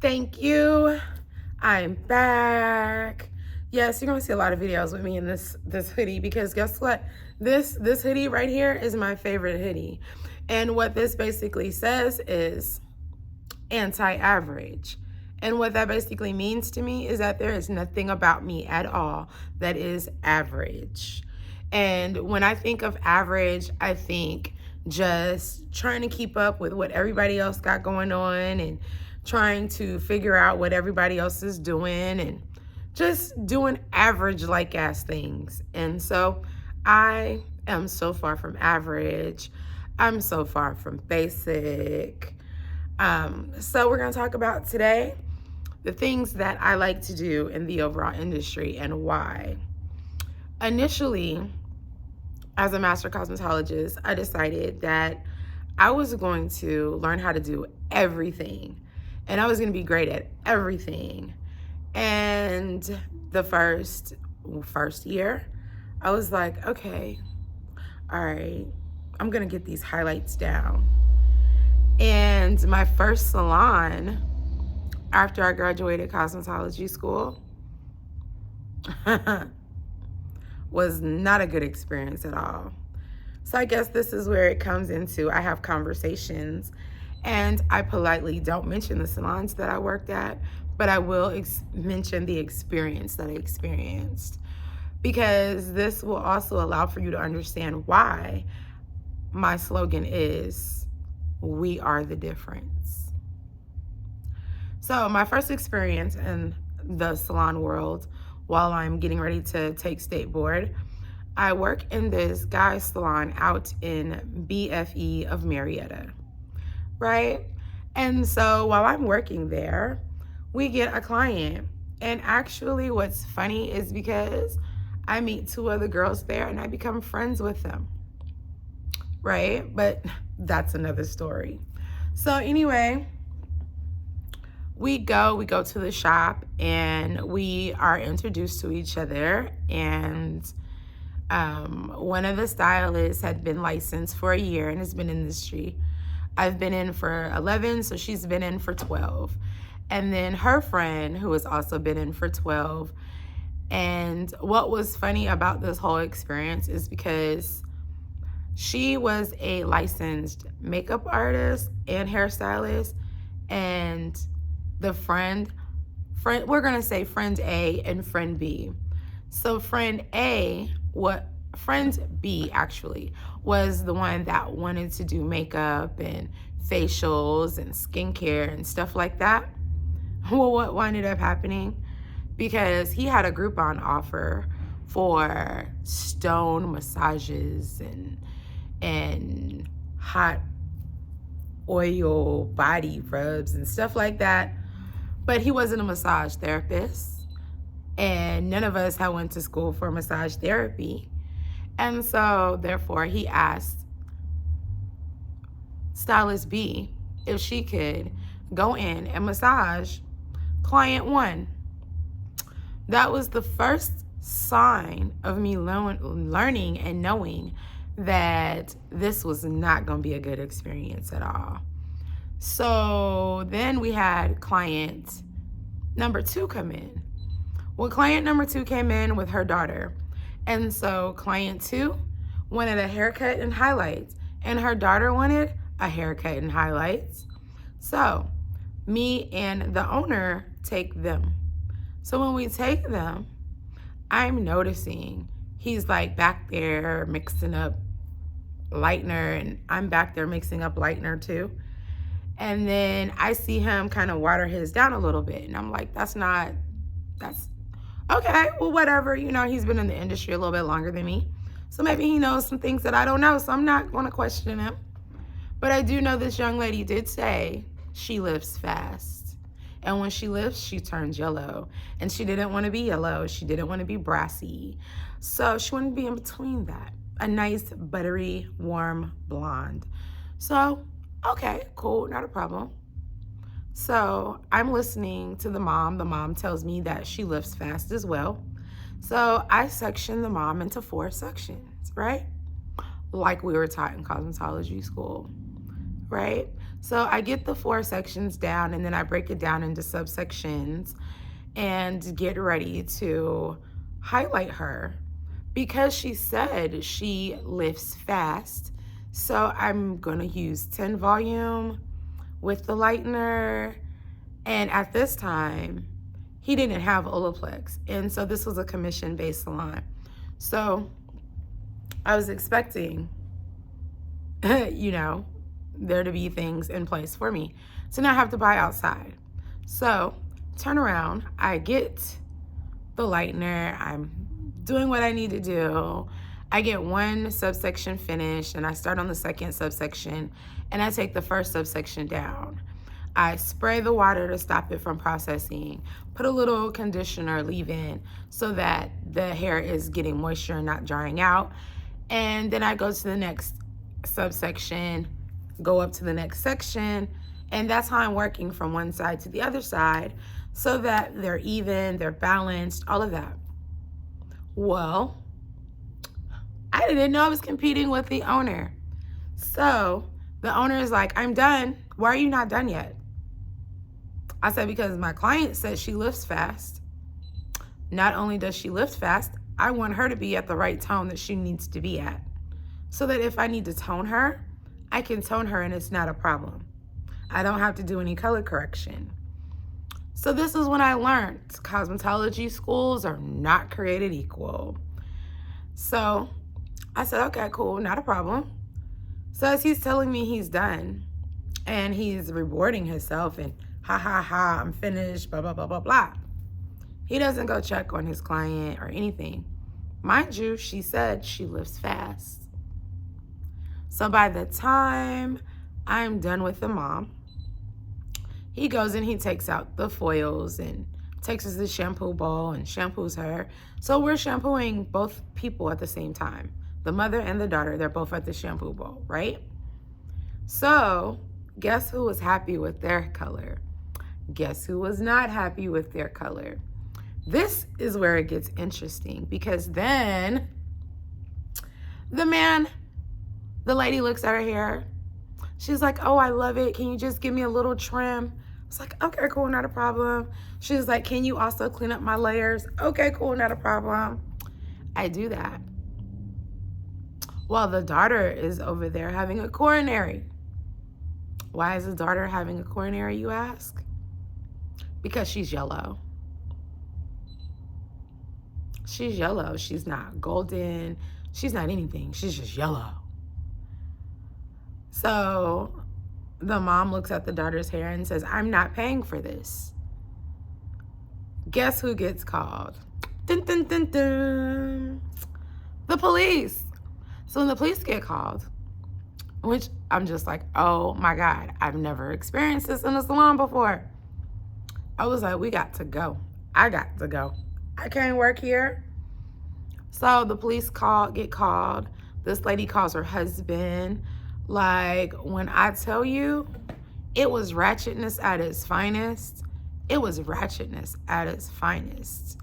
Thank you. I'm back. Yes, you're gonna see a lot of videos with me in this hoodie because guess what? This hoodie right here is my favorite hoodie. And what this basically says is anti-average. And what that basically means to me is that there is nothing about me at all that is average. And when I think of average, I think just trying to keep up with what everybody else got going on and trying to figure out what everybody else is doing and just doing average like ass things. And so I am so far from average. I'm so far from basic. So we're going to talk about today the things that I like to do in the overall industry and why. Initially, as a master cosmetologist, I decided that I was going to learn how to do everything and I was going to be great at everything. And the first year, I was like, okay, all right, I'm going to get these highlights down. And my first salon after I graduated cosmetology school was not a good experience at all. So I guess this is where it comes into I have conversations and I politely don't mention the salons that I worked at, but I will mention the experience that I experienced because this will also allow for you to understand why my slogan is, we are the difference. So my first experience in the salon world while I'm getting ready to take state board, I work in this guy's salon out in BFE of Marietta, right? And so while I'm working there, we get a client. And actually what's funny is because I meet two other girls there and I become friends with them, right? But that's another story. So anyway, we go to the shop and we are introduced to each other. And one of the stylists had been licensed for a year and has been in the industry. I've been in for 11, so she's been in for 12. And then her friend, who has also been in for 12. And what was funny about this whole experience is because she was a licensed makeup artist and hairstylist, and the friend, we're gonna say friend A and friend B. So friend B actually was the one that wanted to do makeup and facials and skincare and stuff like that. Well, what ended up happening, because he had a Groupon offer for stone massages and hot oil body rubs and stuff like that. But he wasn't a massage therapist, and none of us had went to school for massage therapy. And so therefore he asked stylist B if she could go in and massage client 1. That was the first sign of me learning and knowing that this was not going to be a good experience at all. So then we had client number 2 come in. Well, client number 2 came in with her daughter. And so client 2 wanted a haircut and highlights, and her daughter wanted a haircut and highlights. So me and the owner take them. So when we take them, I'm noticing he's like back there mixing up lightener, and I'm back there mixing up lightener too. And then I see him kind of water his down a little bit. And I'm like, that's okay, well, whatever. You know, he's been in the industry a little bit longer than me. So maybe he knows some things that I don't know. So I'm not going to question him. But I do know this young lady did say she lifts fast. And when she lifts, she turns yellow. And she didn't want to be yellow. She didn't want to be brassy. So she wanted to be in between that. A nice, buttery, warm blonde. So, okay, cool, not a problem. So I'm listening to the mom. The mom tells me that she lifts fast as well. So I section the mom into 4 sections, right? Like we were taught in cosmetology school, right? So I get the 4 sections down, and then I break it down into subsections and get ready to highlight her because she said she lifts fast. So I'm going to use 10 volume with the lightener. And at this time, he didn't have Olaplex. And so this was a commission-based salon. So I was expecting, there to be things in place for me to not have to buy outside. So turn around, I get the lightener, I'm doing what I need to do. I get one subsection finished and I start on the second subsection and I take the first subsection down. I spray the water to stop it from processing, put a little conditioner leave-in so that the hair is getting moisture and not drying out. And then I go to the next subsection, go up to the next section, and that's how I'm working from one side to the other side so that they're even, they're balanced, all of that. Well, I didn't know I was competing with the owner. So the owner is like, I'm done. Why are you not done yet? I said, because my client said she lifts fast. Not only does she lift fast, I want her to be at the right tone that she needs to be at. So that if I need to tone her, I can tone her and it's not a problem. I don't have to do any color correction. So this is when I learned cosmetology schools are not created equal. So I said, okay, cool, not a problem. So as he's telling me he's done and he's rewarding himself and ha, ha, ha, I'm finished, blah, blah, blah, blah, blah. He doesn't go check on his client or anything. Mind you, she said she lifts fast. So by the time I'm done with the mom, he goes and he takes out the foils and takes us the shampoo bowl and shampoos her. So we're shampooing both people at the same time. The mother and the daughter, they're both at the shampoo bowl, right? So guess who was happy with their color? Guess who was not happy with their color? This is where it gets interesting because then the lady looks at her hair. She's like, oh, I love it. Can you just give me a little trim? It's like, okay, cool, not a problem. She's like, can you also clean up my layers? Okay, cool, not a problem. I do that. While the daughter is over there having a coronary. Why is the daughter having a coronary, you ask? Because she's yellow. She's yellow. She's not golden. She's not anything. She's just yellow. So the mom looks at the daughter's hair and says, I'm not paying for this. Guess who gets called? Dun, dun, dun, dun. The police. So when the police get called, which I'm just like, oh my God, I've never experienced this in a salon before. I was like, we got to go. I got to go. I can't work here. So the police get called. This lady calls her husband. Like, when I tell you, it was ratchetness at its finest. It was ratchetness at its finest.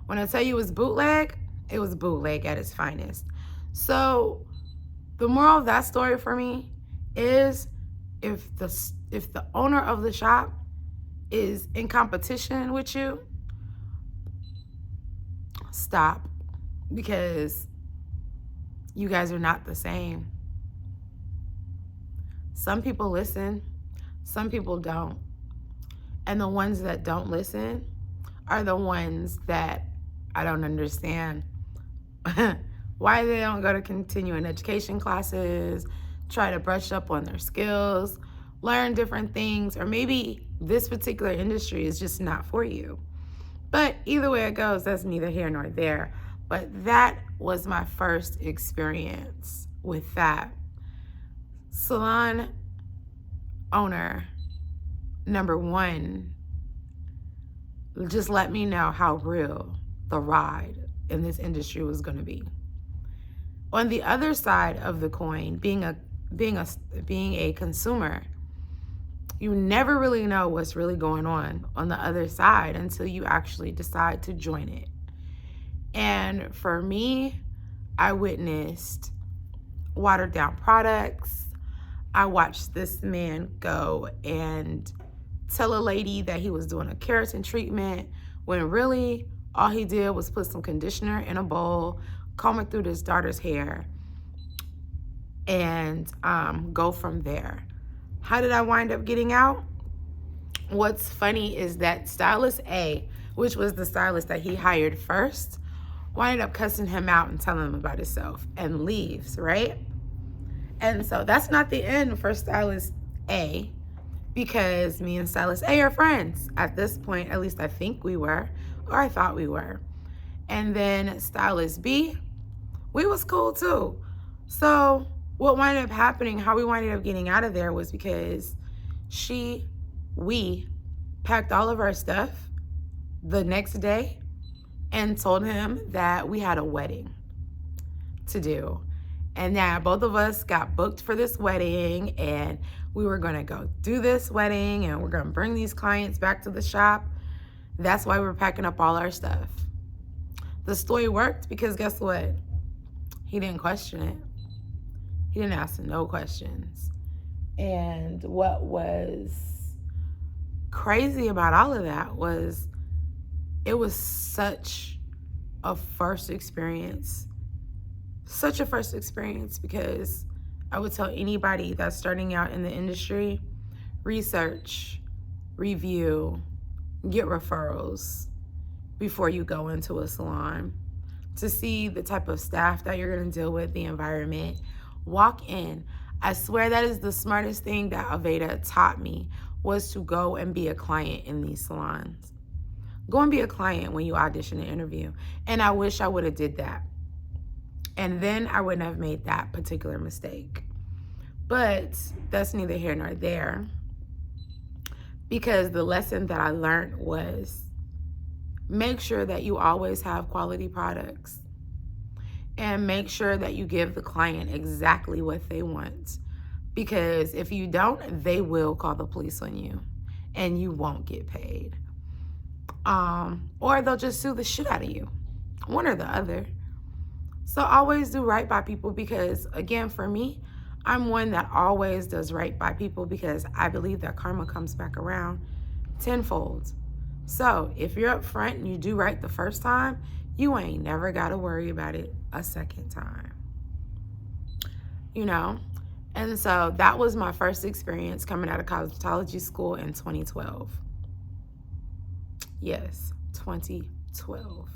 When I tell you it was bootleg at its finest. So the moral of that story for me is if the owner of the shop is in competition with you, stop, because you guys are not the same. Some people listen, some people don't. And the ones that don't listen are the ones that I don't understand why they don't go to continuing education classes, try to brush up on their skills, learn different things, or maybe this particular industry is just not for you. But either way it goes, that's neither here nor there. But that was my first experience with that. Salon owner number one just let me know how real the ride in this industry was going to be. On the other side of the coin, being a consumer, you never really know what's really going on the other side until you actually decide to join it. And for me, I witnessed watered down products, I watched this man go and tell a lady that he was doing a keratin treatment when really all he did was put some conditioner in a bowl, comb it through his daughter's hair, and go from there. How did I wind up getting out? What's funny is that stylist A, which was the stylist that he hired first, winded up cussing him out and telling him about himself and leaves, right? And so that's not the end for stylist A, because me and stylist A are friends. At this point, at least I think we were, or I thought we were. And then stylist B, we was cool too. So what winded up happening, how we winded up getting out of there, was because we packed all of our stuff the next day and told him that we had a wedding to do. And that both of us got booked for this wedding, and we were gonna go do this wedding, and we're gonna bring these clients back to the shop. That's why we're packing up all our stuff. The story worked because guess what? He didn't question it. He didn't ask no questions. And what was crazy about all of that was it was such a first experience. Such a first experience, because I would tell anybody that's starting out in the industry, research, review, get referrals before you go into a salon to see the type of staff that you're going to deal with, the environment. Walk in. I swear that is the smartest thing that Aveda taught me, was to go and be a client in these salons. Go and be a client when you audition and interview. And I wish I would have did that. And then I wouldn't have made that particular mistake. But that's neither here nor there, because the lesson that I learned was make sure that you always have quality products, and make sure that you give the client exactly what they want. Because if you don't, they will call the police on you and you won't get paid. Or they'll just sue the shit out of you. One or the other. So always do right by people, because again, for me, I'm one that always does right by people, because I believe that karma comes back around tenfold. So if you're up front and you do right the first time, you ain't never got to worry about it a second time. You know? And so that was my first experience coming out of cosmetology school in 2012. Yes, 2012.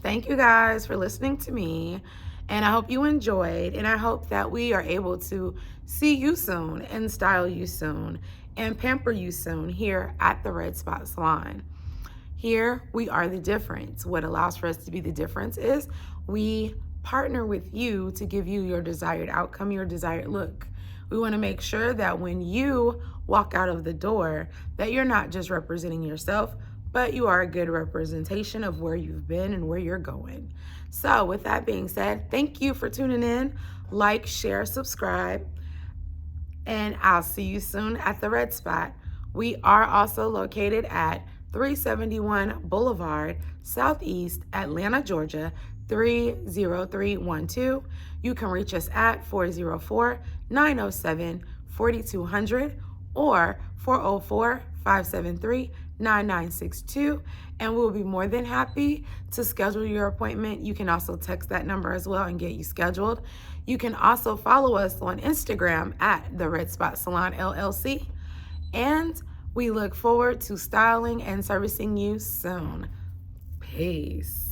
Thank you guys for listening to me, and I hope you enjoyed, and I hope that we are able to see you soon and style you soon and pamper you soon here at the Red Spot Salon. Here, we are the difference. What allows for us to be the difference is we partner with you to give you your desired outcome, your desired look. We want to make sure that when you walk out of the door, that you're not just representing yourself, but you are a good representation of where you've been and where you're going. So with that being said, thank you for tuning in. Like, share, subscribe, and I'll see you soon at the Red Spot. We are also located at 371 Boulevard, Southeast Atlanta, Georgia, 30312. You can reach us at 404-907-4200 or 404-573-9962, and we'll be more than happy to schedule your appointment. You can also text that number as well and get you scheduled. You can also follow us on Instagram at the Red Spot Salon LLC, and we look forward to styling and servicing you soon. Peace.